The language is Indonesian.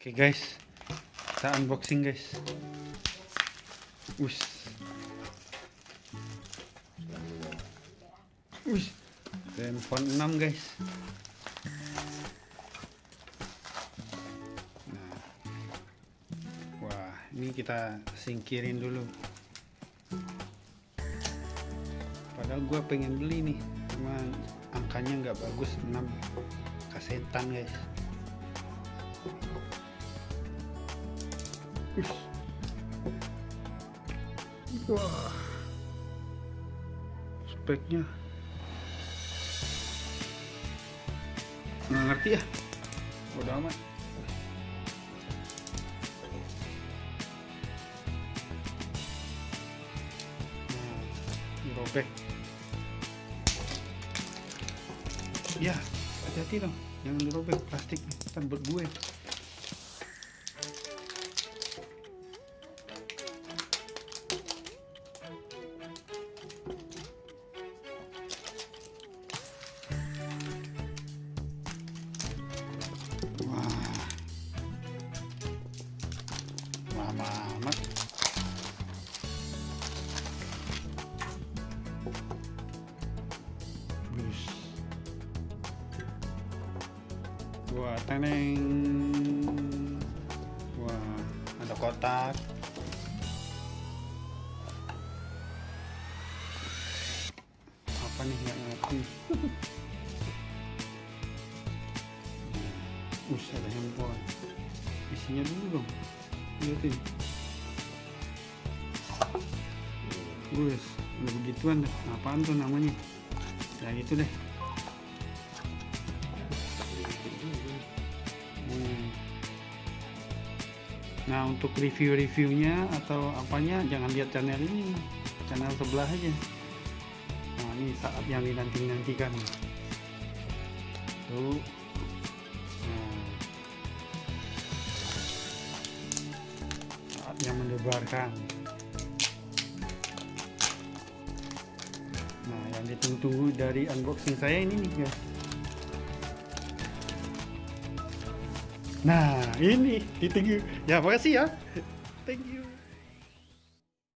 Oke guys, kita unboxing guys. Wih, handphone 6 guys. Nah, wah, ini kita singkirin dulu. Padahal gue pengen beli nih, cuma angkanya nggak bagus, 6 kasetan guys. Wah, speknya nggak ngerti ya, udah amat. Nah, dirobek ya, hati-hati dong, jangan dirobek plastik, ntar buat gue. Lama amat. Wah, teneng. Wah, ada kotak. Apa nih, nggak ngerti. Ada handphone. Isinya dulu dong. Lihatin. Guys, ada begituan deh. Apaan tuh namanya? Ya gitu deh. Nah, untuk review-reviewnya atau apanya jangan lihat channel ini, channel sebelah aja. Nah, ini saat yang dinanti-nantikan tuh. Saat yang mendebarkan. Nah, yang ditunggu-tunggu dari unboxing saya ini nih guys. Nah, ini ditunggu. Ya, makasih ya. Thank you.